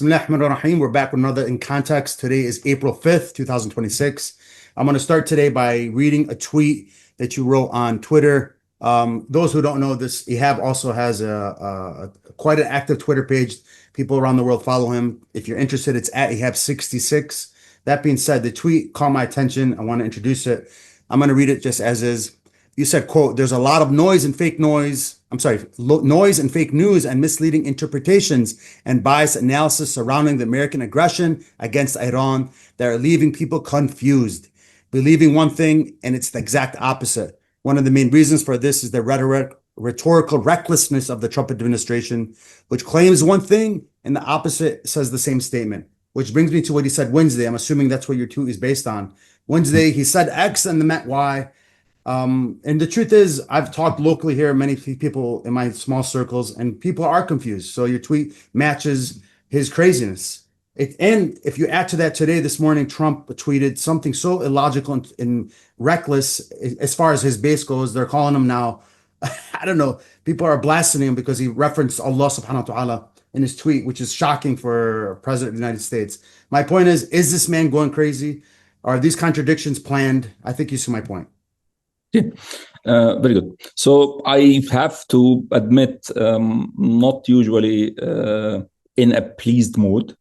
Bismillahirrahmanirrahim. We're back with another In Context. Today is April 5th, 2026. I'm going to start today by reading a tweet that you wrote on Twitter. Those who don't know this, Ihab also has a quite an active Twitter page. People around the world follow him. If you're interested, it's at Ihab66. That being said, the tweet caught my attention. I want to introduce it. I'm going to read it just as is. You said, quote, "There's a lot of noise and fake news and misleading interpretations and biased analysis surrounding the American aggression against Iran that are leaving people confused, believing one thing and it's the exact opposite. One of the main reasons for this is the rhetorical recklessness of the Trump administration, which claims one thing and the opposite says the same statement." Which brings me to what he said Wednesday. I'm assuming that's what your tweet is based on. Wednesday, he said X and meant Y. And the truth is, I've talked locally here, many people in my small circles, and people are confused. So your tweet matches his craziness. And if you add to that, today, this morning, Trump tweeted something so illogical and reckless as far as his base goes. They're calling him now, I don't know, people are blasting him because he referenced Allah subhanahu wa ta'ala in his tweet, which is shocking for a president of the United States. My point is this man going crazy? Are these contradictions planned? I think you see my point. Yeah, very good. So I have to admit, not usually in a pleased mood,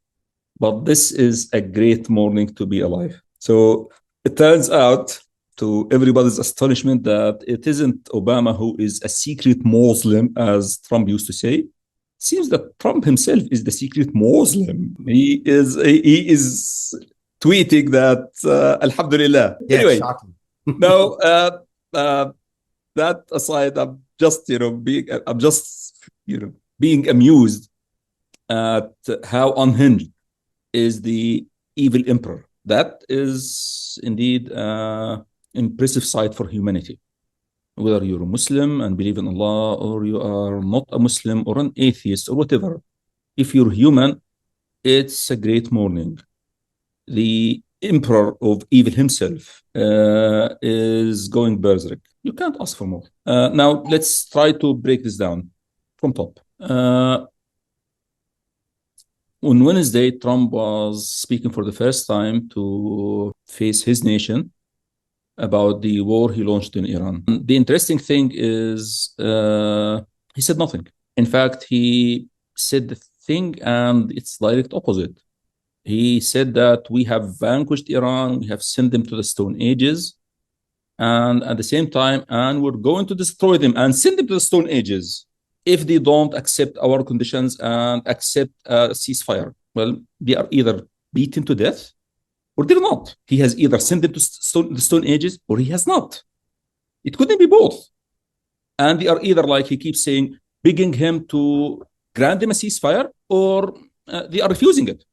but this is a great morning to be alive. So it turns out, to everybody's astonishment, that it isn't Obama who is a secret Muslim, as Trump used to say. It seems that Trump himself is the secret Muslim. He is tweeting that Alhamdulillah. Yeah, anyway, shocking. now. That aside, I'm just being amused at how unhinged is the evil emperor. That is indeed impressive sight for humanity. Whether you're a Muslim and believe in Allah, or you are not a Muslim or an atheist or whatever, if you're human, it's a great morning. The emperor of evil himself is going berserk. You can't ask for more. Now, let's try to break this down from top. On Wednesday, Trump was speaking for the first time to face his nation about the war he launched in Iran. The interesting thing is he said nothing. In fact, he said the thing and its direct opposite. He said that we have vanquished Iran, we have sent them to the Stone Ages, and at the same time, and we're going to destroy them and send them to the Stone Ages if they don't accept our conditions and accept a ceasefire. Well, they are either beaten to death or they're not. He has either sent them to the Stone Ages or he has not. It couldn't be both. And they are either, like he keeps saying, begging him to grant them a ceasefire, or they are refusing it.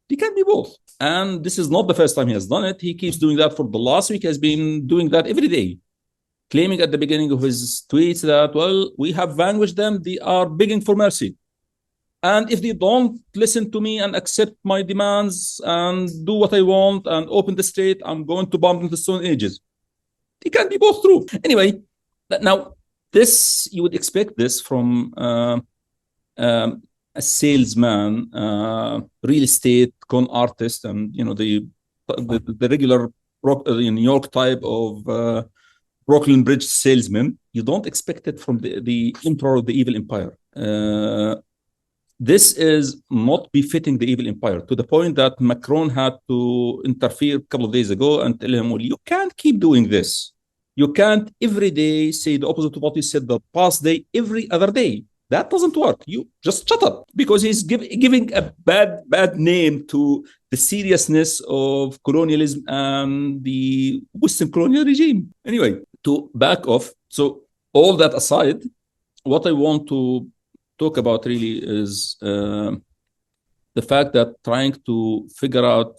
He can't be both. And this is not the first time he has done it. He keeps doing that for the last week, has been doing that every day, claiming at the beginning of his tweets that, well, we have vanquished them. They are begging for mercy. And if they don't listen to me and accept my demands and do what I want and open the strait, I'm going to bomb them to the Stone Ages. It can't be both true. Anyway, now this, you would expect this from a salesman, real estate con artist, and the regular New York type of Brooklyn Bridge salesman. You don't expect it from the emperor of the evil empire. This is not befitting the evil empire, to the point that Macron had to interfere a couple of days ago and tell him, well, you can't keep doing this. You can't every day say the opposite of what you said the past day, every other day. That doesn't work. You just shut up, because he's giving a bad name to the seriousness of colonialism and the Western colonial regime. Anyway, to back off. So all that aside, what I want to talk about really is the fact that trying to figure out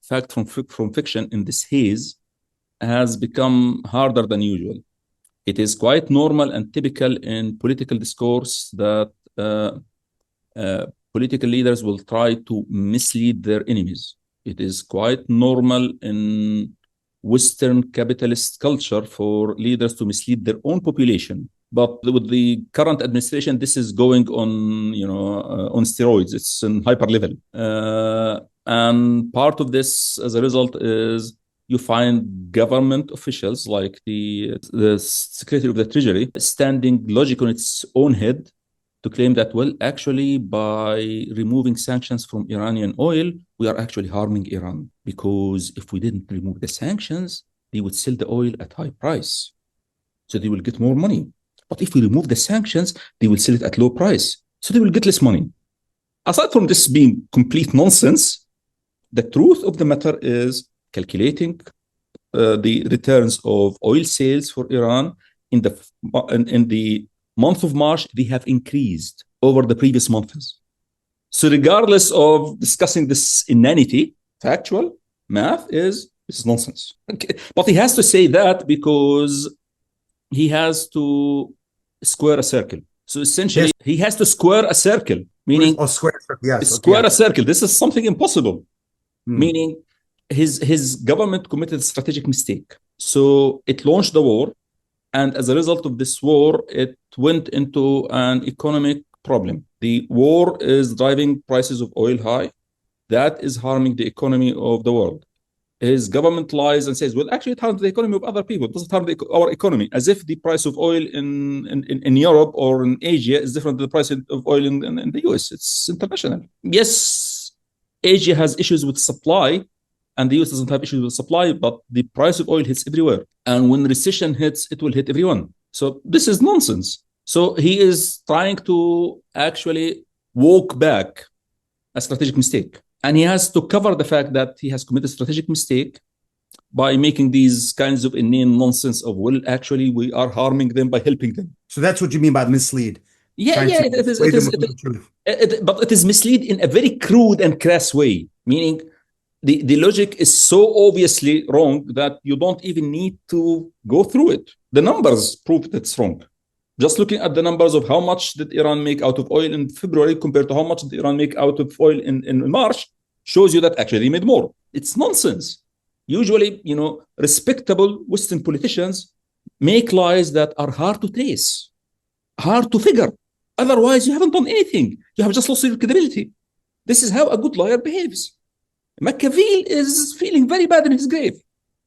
fact from fiction in this haze has become harder than usual. It is quite normal and typical in political discourse that political leaders will try to mislead their enemies. It is quite normal in Western capitalist culture for leaders to mislead their own population. But with the current administration, this is going on, on steroids. It's in hyper level. And part of this, as a result, is you find government officials like the Secretary of the Treasury standing logic on its own head to claim that, well, actually, by removing sanctions from Iranian oil, we are actually harming Iran, because if we didn't remove the sanctions, they would sell the oil at high price. So they will get more money. But if we remove the sanctions, they will sell it at low price. So they will get less money. Aside from this being complete nonsense, the truth of the matter is calculating the returns of oil sales for Iran in the month of March, they have increased over the previous months. So regardless of discussing this inanity, factual math is nonsense. Okay. But he has to say that because he has to square a circle. So essentially, Yes. he has to square a circle, meaning square. Yes. square a circle. This is something impossible. Hmm. Meaning his government committed a strategic mistake. So it launched the war, and as a result of this war, it went into an economic problem. The war is driving prices of oil high. That is harming the economy of the world. His government lies and says, well, actually, it harms the economy of other people. It doesn't harm our economy, as if the price of oil in Europe or in Asia is different than the price of oil in the US. It's international. Yes, Asia has issues with supply, and the US doesn't have issues with supply, but the price of oil hits everywhere. And when recession hits, it will hit everyone. So this is nonsense. So he is trying to actually walk back a strategic mistake. And he has to cover the fact that he has committed a strategic mistake by making these kinds of inane nonsense of, well, actually, we are harming them by helping them. So that's what you mean by mislead. Yeah, it is. But it is mislead in a very crude and crass way, meaning the logic is so obviously wrong that you don't even need to go through it. The numbers prove that it's wrong. Just looking at the numbers of how much did Iran make out of oil in February compared to how much did Iran make out of oil in March shows you that actually they made more. It's nonsense. Usually, respectable Western politicians make lies that are hard to trace, hard to figure. Otherwise, you haven't done anything. You have just lost your credibility. This is how a good liar behaves. Machiavelli is feeling very bad in his grave.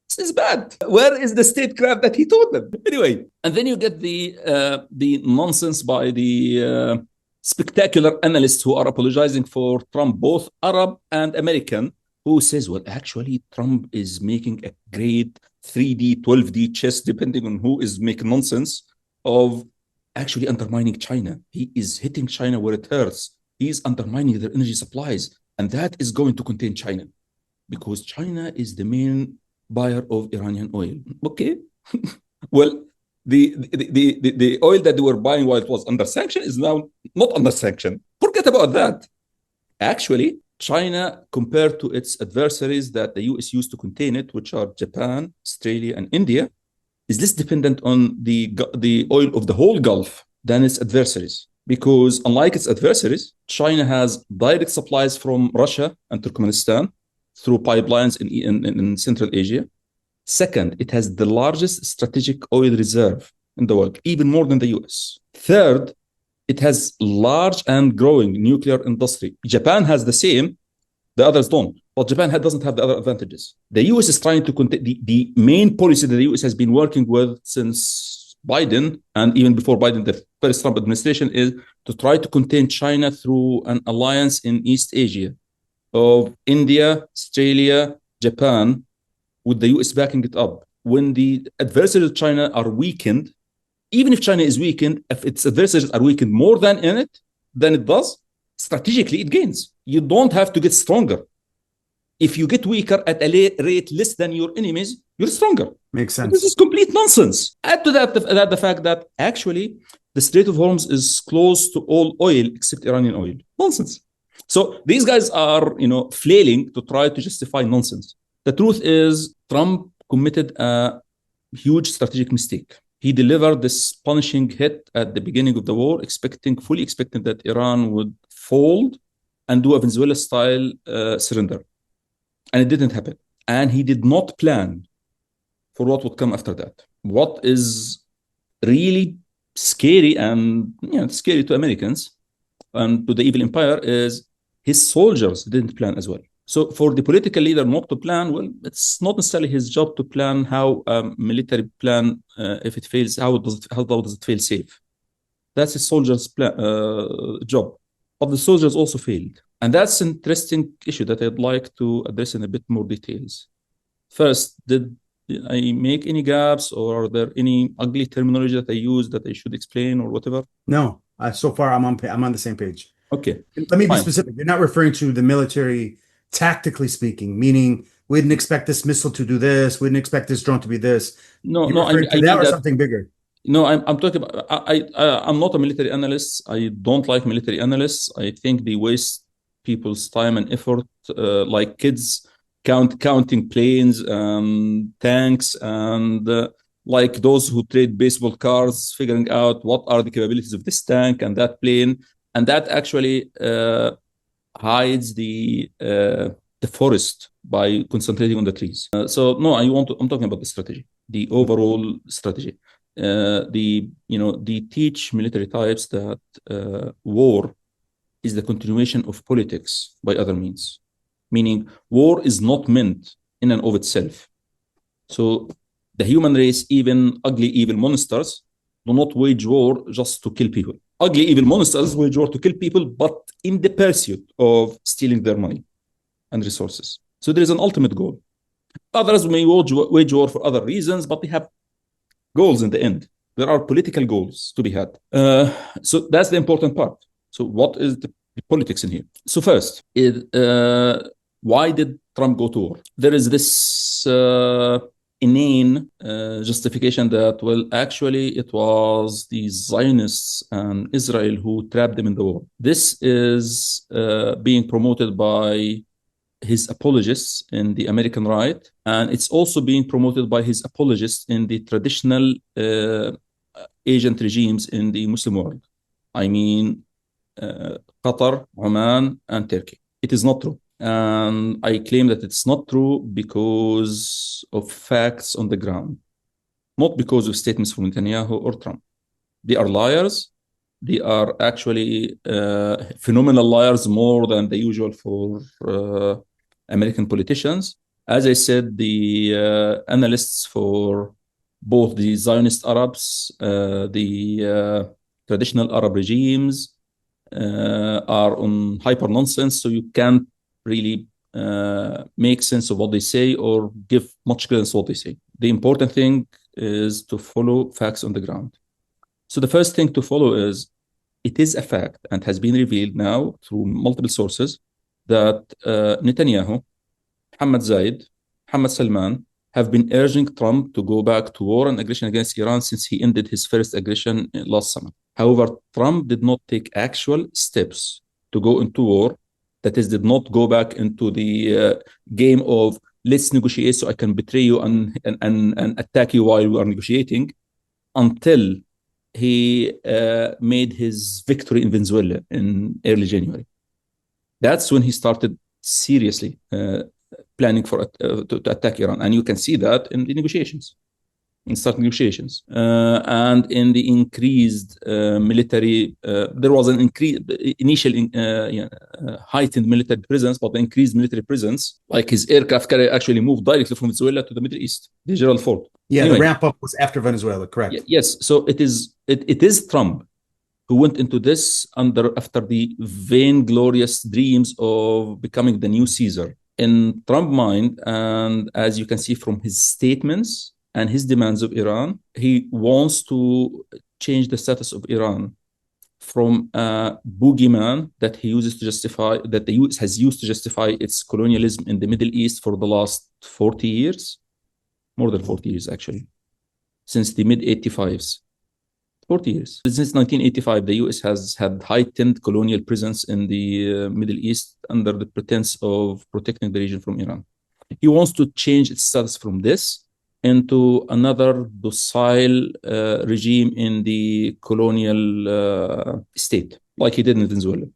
This is bad. Where is the statecraft that he taught them? Anyway, and then you get the nonsense by the spectacular analysts who are apologizing for Trump, both Arab and American, who says, well, actually, Trump is making a great 3D, 12D chess, depending on who is making nonsense, of actually undermining China. He is hitting China where it hurts. He is undermining their energy supplies. And that is going to contain China, because China is the main buyer of Iranian oil. Okay. Well, the oil that they were buying while it was under sanction is now not under sanction. Forget about that. Actually, China, compared to its adversaries that the US used to contain it, which are Japan, Australia, and India, is less dependent on the oil of the whole Gulf than its adversaries. Because unlike its adversaries, China has direct supplies from Russia and Turkmenistan through pipelines in Central Asia. Second, it has the largest strategic oil reserve in the world, even more than the US. Third, it has large and growing nuclear industry. Japan has the same, the others don't. But Japan doesn't have the other advantages. The US is trying to contain the main policy that the US has been working with since Biden, and even before Biden, the first Trump administration, is to try to contain China through an alliance in East Asia of India, Australia, Japan, with the US backing it up. When the adversaries of China are weakened, even if China is weakened, if its adversaries are weakened more than it does, strategically it gains. You don't have to get stronger. If you get weaker at a rate less than your enemies, you're stronger. Makes sense. This is complete nonsense. Add to that the fact that actually the Strait of Hormuz is close to all oil except Iranian oil. Nonsense. So these guys are, flailing to try to justify nonsense. The truth is Trump committed a huge strategic mistake. He delivered this punishing hit at the beginning of the war, fully expecting that Iran would fold and do a Venezuela-style surrender. And it didn't happen. And he did not plan for what would come after that. What is really scary and scary to Americans and to the evil empire is his soldiers didn't plan as well. So for the political leader not to plan, well, it's not necessarily his job to plan how a military plan, if it fails, how does it fail safe? That's his soldiers' job. But the soldiers also failed. And that's an interesting issue that I'd like to address in a bit more details. First, did I make any gaps or are there any ugly terminology that I use that I should explain or whatever? No, so far I'm on the same page. Okay, Let me be fine. specific. You're not referring to the military tactically speaking, meaning we didn't expect this missile to do this, we didn't expect this drone to be this. No, You're no, referring to I that mean or that. something bigger? No, I'm talking about. I'm not a military analyst. I don't like military analysts. I think they waste people's time and effort, like kids counting planes and tanks, and like those who trade baseball cards, figuring out what are the capabilities of this tank and that plane, and that actually hides the forest by concentrating on the trees. So no, I'm talking about the strategy, the overall strategy. They teach military types that war is the continuation of politics by other means, meaning war is not meant in and of itself. So the human race, even ugly, evil monsters, do not wage war just to kill people. Ugly, evil monsters wage war to kill people, but in the pursuit of stealing their money and resources. So there is an ultimate goal. Others may wage war for other reasons, but they have goals in the end. There are political goals to be had. So that's the important part. So what is the politics in here? So first, why did Trump go to war? There is this inane justification that, well, actually, it was the Zionists and Israel who trapped them in the war. This is being promoted by his apologists in the American right, and it's also being promoted by his apologists in the traditional agent regimes in the Muslim world. I mean, Qatar, Oman, and Turkey. It is not true. And I claim that it's not true because of facts on the ground, not because of statements from Netanyahu or Trump. They are liars. They are actually phenomenal liars, more than the usual for American politicians. As I said, the analysts for both the Zionist Arabs, the traditional Arab regimes, are on hyper nonsense, so you can't really make sense of what they say or give much credence to what they say. The important thing is to follow facts on the ground. So the first thing to follow is it is a fact and has been revealed now through multiple sources that Netanyahu, Mohammed Zayed, Mohammed Salman have been urging Trump to go back to war and aggression against Iran since he ended his first aggression last summer. However, Trump did not take actual steps to go into war. That is, did not go back into the game of let's negotiate so I can betray you and attack you while we are negotiating, until he made his victory in Venezuela in early January. That's when he started seriously planning to attack Iran. And you can see that in the negotiations, in start negotiations. And in the increased military, there was an initial heightened military presence, but the increased military presence, like his aircraft carrier actually moved directly from Venezuela to the Middle East, the Gerald Ford. Yeah, anyway, the ramp up was after Venezuela, correct? Yes, so it is Trump who went into this after the vainglorious dreams of becoming the new Caesar. In Trump's mind, and as you can see from his statements and his demands of Iran, he wants to change the status of Iran from a boogeyman that he uses to justify, that the US has used to justify its colonialism in the Middle East for the last 40 years, more than 40 years actually, since the mid-85s. 40 years. Since 1985, the US has had heightened colonial presence in the Middle East under the pretense of protecting the region from Iran. He wants to change its status from this into another docile regime in the colonial state, like he did in Venezuela,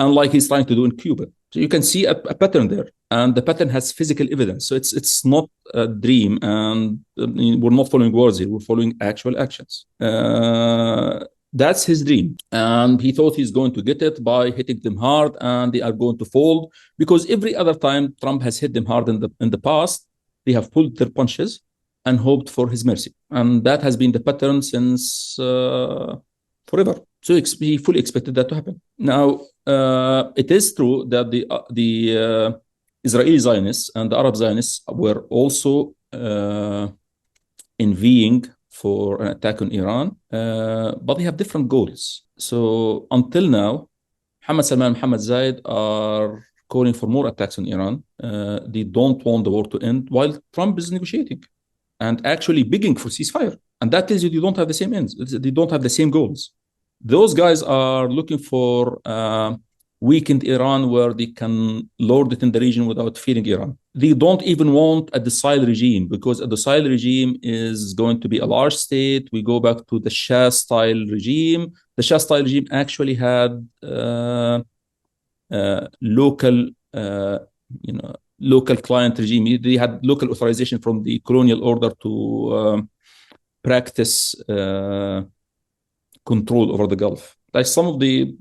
and like he's trying to do in Cuba. So you can see a pattern there, and the pattern has physical evidence. So it's not a dream, and we're not following words here. We're following actual actions. That's his dream, and he thought he's going to get it by hitting them hard, and they are going to fold, because every other time Trump has hit them hard in the past, they have pulled their punches and hoped for his mercy, and that has been the pattern since forever. So he fully expected that to happen. Now, it is true that the Israeli Zionists and the Arab Zionists were also envying for an attack on Iran, but they have different goals. So until now, Mohammed Salman and Mohammed Zayed are calling for more attacks on Iran. They don't want the war to end, while Trump is negotiating and actually begging for ceasefire. And that tells you they don't have the same ends. They don't have the same goals. Those guys are looking for weakened Iran where they can lord it in the region without fearing Iran. They don't even want a docile regime, because a docile regime is going to be a large state. We go back to the Shah-style regime. The Shah-style regime actually had local, local client regime. They had local authorization from the colonial order to practice control over the Gulf. Like some of the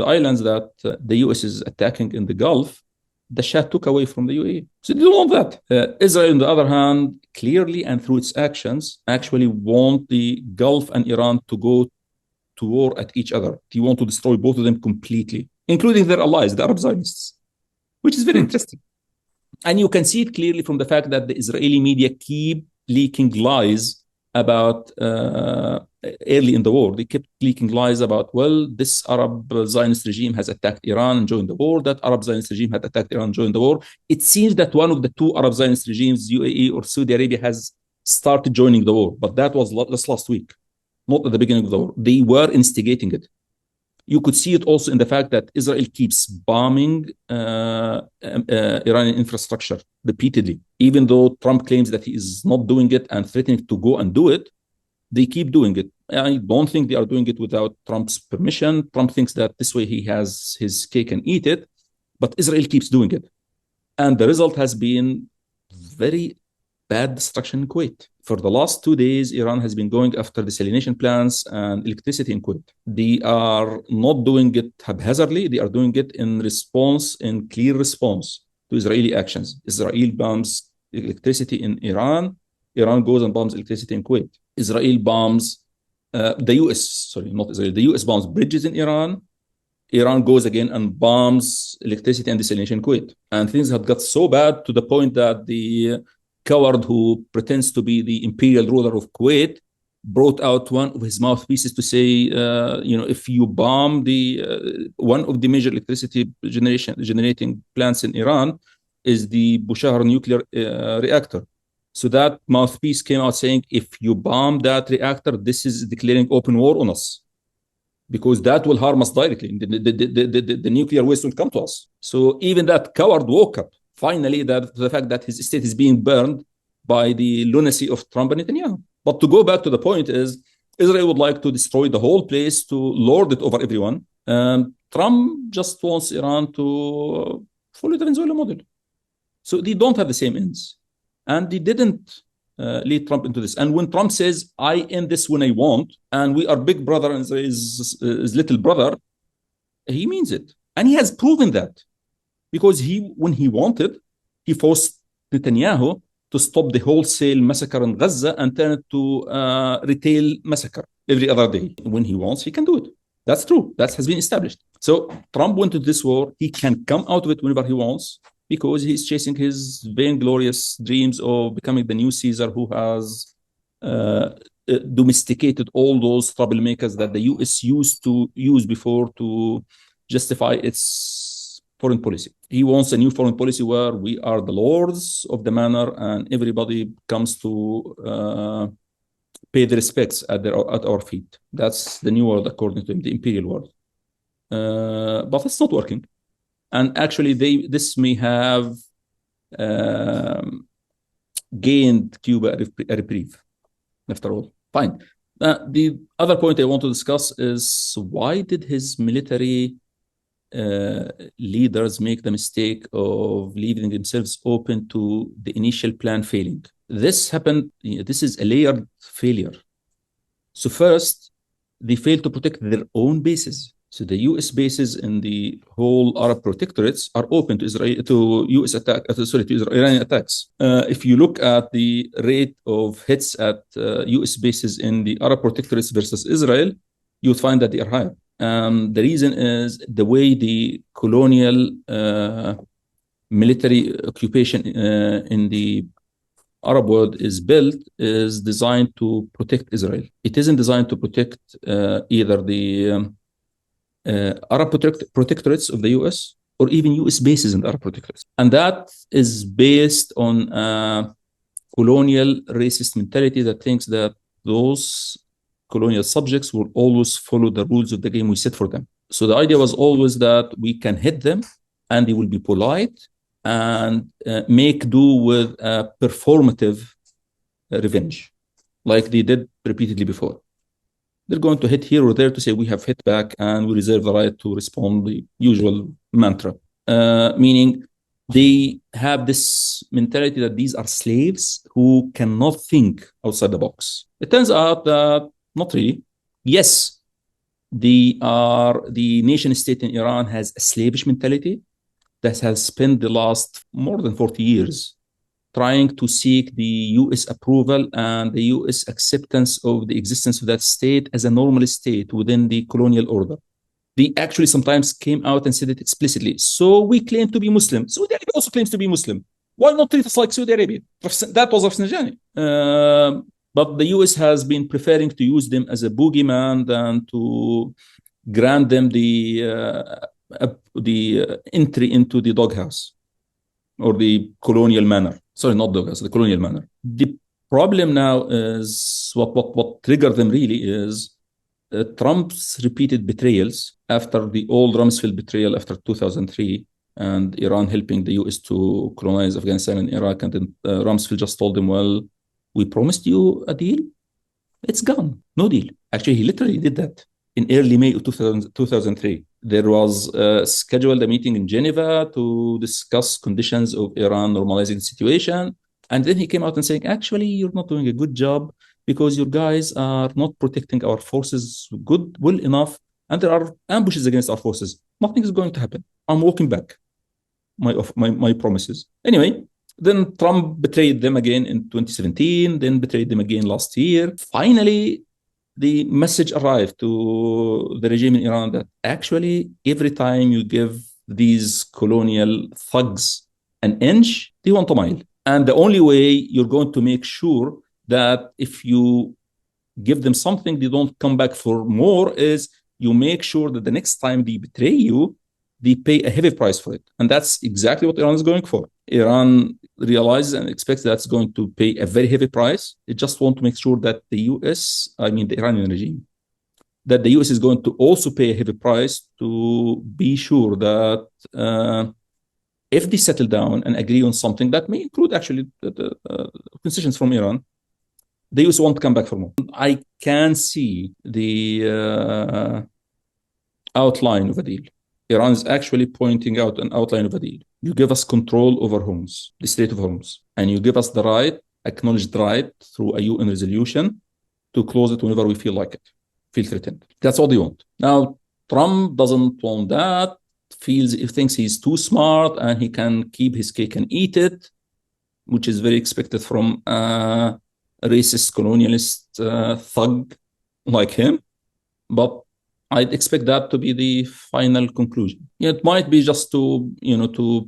islands that the US is attacking in the Gulf, the Shah took away from the UAE. So they don't want that. Israel, on the other hand, clearly and through its actions, actually want the Gulf and Iran to go to war at each other. They want to destroy both of them completely, including their allies, the Arab Zionists, which is very interesting. And you can see it clearly from the fact that the Israeli media keep leaking lies about early in the war. They kept leaking lies about, well, this Arab Zionist regime has attacked Iran and joined the war. That Arab Zionist regime had attacked Iran and joined the war. It seems that one of the two Arab Zionist regimes, UAE or Saudi Arabia, has started joining the war. But that was last week, not at the beginning of the war. They were instigating it. You could see it also in the fact that Israel keeps bombing Iranian infrastructure repeatedly. Even though Trump claims that he is not doing it and threatening to go and do it, they keep doing it. I don't think they are doing it without Trump's permission. Trump thinks that this way he has his cake and eat it, but Israel keeps doing it. And the result has been very bad destruction in Kuwait. For the last 2 days, Iran has been going after desalination plants and electricity in Kuwait. They are not doing it haphazardly. They are doing it in clear response to Israeli actions. Israel bombs electricity in Iran. Iran goes and bombs electricity in Kuwait. Israel bombs, the US bombs bridges in Iran. Iran goes again and bombs electricity and desalination in Kuwait. And things had got so bad to the point that the coward who pretends to be the imperial ruler of Kuwait brought out one of his mouthpieces to say, if you bomb one of the major electricity generating plants in Iran is the Bushehr nuclear reactor. So that mouthpiece came out saying, if you bomb that reactor, this is declaring open war on us, because that will harm us directly. The nuclear waste will come to us. So even that coward woke up finally, the fact that his estate is being burned by the lunacy of Trump and Netanyahu. But to go back to the point is, Israel would like to destroy the whole place, to lord it over everyone. Trump just wants Iran to follow the Venezuela model. So they don't have the same ends. And they didn't lead Trump into this. And when Trump says, I end this when I want, and we are big brother and his little brother, he means it. And he has proven that. Because when he wanted, he forced Netanyahu to stop the wholesale massacre in Gaza and turn it to retail massacre every other day. When he wants, he can do it. That's true. That has been established. So Trump went to this war. He can come out of it whenever he wants, because he's chasing his vainglorious dreams of becoming the new Caesar, who has domesticated all those troublemakers that the US used to use before to justify its foreign policy. He wants a new foreign policy where we are the lords of the manor and everybody comes to pay the respects at our feet. That's the new world according to him, the imperial world. But it's not working. And actually, this may have gained Cuba a reprieve, after all. Fine. The other point I want to discuss is, why did his military leaders make the mistake of leaving themselves open to the initial plan failing. This happened, this is a layered failure. So first, they failed to protect their own bases. So the U.S. bases in the whole Arab protectorates are open to Iranian attacks. If you look at the rate of hits at U.S. bases in the Arab protectorates versus Israel, you would find that they are higher. The reason is the way the colonial military occupation in the Arab world is built is designed to protect Israel. It isn't designed to protect either the Arab protectorates of the US or even US bases in the Arab protectorates. And that is based on a colonial racist mentality that thinks that those colonial subjects will always follow the rules of the game we set for them. So the idea was always that we can hit them and they will be polite and make do with a performative revenge, like they did repeatedly before. They're going to hit here or there to say we have hit back and we reserve the right to respond, the usual mantra, meaning they have this mentality that these are slaves who cannot think outside the box. It turns out that not really. Yes, the nation state in Iran has a slavish mentality that has spent the last more than 40 years trying to seek the US approval and the US acceptance of the existence of that state as a normal state within the colonial order. They actually sometimes came out and said it explicitly. So we claim to be Muslim. Saudi Arabia also claims to be Muslim. Why not treat us like Saudi Arabia? That was Rafsanjani. But the US has been preferring to use them as a boogeyman than to grant them the entry into the doghouse or the colonial manor. Sorry, not doghouse, the colonial manor. The problem now is what triggered them really is Trump's repeated betrayals after the old Rumsfeld betrayal after 2003 and Iran helping the US to colonize Afghanistan and Iraq. And then Rumsfeld just told them, well, we promised you a deal. It's gone. No deal. Actually, he literally did that in early May of 2003. There was scheduled a meeting in Geneva to discuss conditions of Iran normalizing the situation. And then he came out and saying, actually, you're not doing a good job because your guys are not protecting our forces well enough. And there are ambushes against our forces. Nothing is going to happen. I'm walking back my promises. Anyway, then Trump betrayed them again in 2017, then betrayed them again last year. Finally, the message arrived to the regime in Iran that actually every time you give these colonial thugs an inch, they want a mile. And the only way you're going to make sure that if you give them something, they don't come back for more is you make sure that the next time they betray you, they pay a heavy price for it. And that's exactly what Iran is going for. Iran realizes and expects that's going to pay a very heavy price. They just want to make sure that the Iranian regime, that the US is going to also pay a heavy price to be sure that if they settle down and agree on something that may include actually the concessions from Iran, the US won't come back for more. I can see the outline of a deal. Iran is actually pointing out an outline of a deal. You give us control over Hormuz, the Strait of Hormuz, and you give us the right, acknowledged right through a UN resolution to close it whenever we feel like it, feel threatened. That's all they want. Now, Trump doesn't want that, thinks he's too smart and he can keep his cake and eat it, which is very expected from a racist colonialist thug like him. But I'd expect that to be the final conclusion. Yeah, it might be just to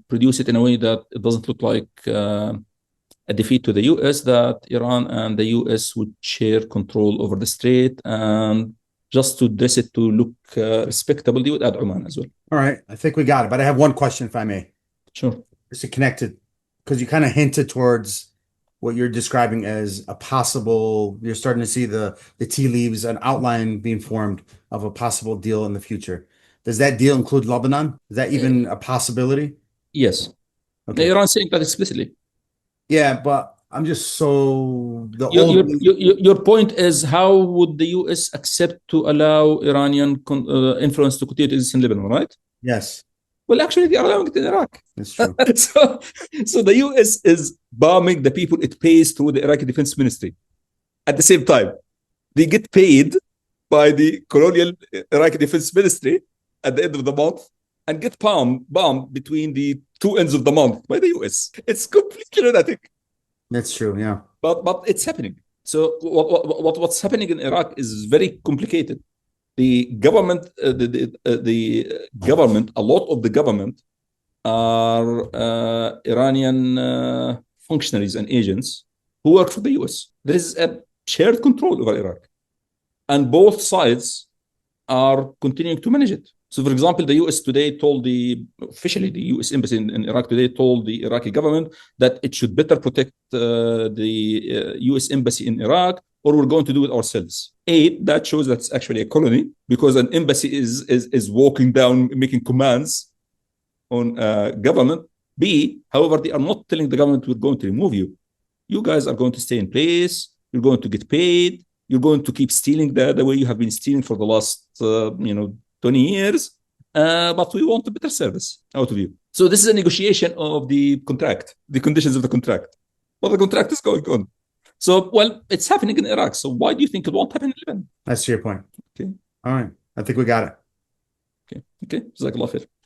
produce it in a way that it doesn't look like a defeat to the US, that Iran and the US would share control over the strait, and just to dress it to look respectable, they would add Oman as well. All right, I think we got it. But I have one question, if I may. Sure. Just to connect it, because you kind of hinted towards what you're describing as a possible, you're starting to see the tea leaves, an outline being formed of a possible deal in the future. Does that deal include Lebanon? Is that even a possibility? Yes. Okay. Iran saying that explicitly. Yeah, but I'm just so your point is, how would the US accept to allow Iranian influence to continue to exist in Lebanon, right? Yes, Well, actually, they are allowing it in Iraq. that's true. So the US is bombing the people it pays through the Iraqi Defense Ministry. At the same time, they get paid by the colonial Iraqi Defense Ministry at the end of the month and get bombed between the two ends of the month by the US. It's completely lunatic, That's true. Yeah. but it's happening. So what's happening in Iraq is very complicated. The government, the government, a lot of the government are Iranian functionaries and agents who work for the US. There is a shared control over Iraq, and both sides are continuing to manage it. So, for example, the US today told officially, the US embassy in Iraq today told the Iraqi government that it should better protect the US embassy in Iraq, or we're going to do it ourselves. A, that shows that's actually a colony, because an embassy is walking down, making commands on government. B, however, they are not telling the government we're going to remove you. You guys are going to stay in place. You're going to get paid. You're going to keep stealing the way you have been stealing for the last 20 years. But we want a better service out of you. So this is a negotiation of the contract, the conditions of the contract. But the contract is going on. So, well, it's happening in Iraq. So why do you think it won't happen in Lebanon? That's your point. Okay. All right. I think we got it. Okay. Jazakallah khair.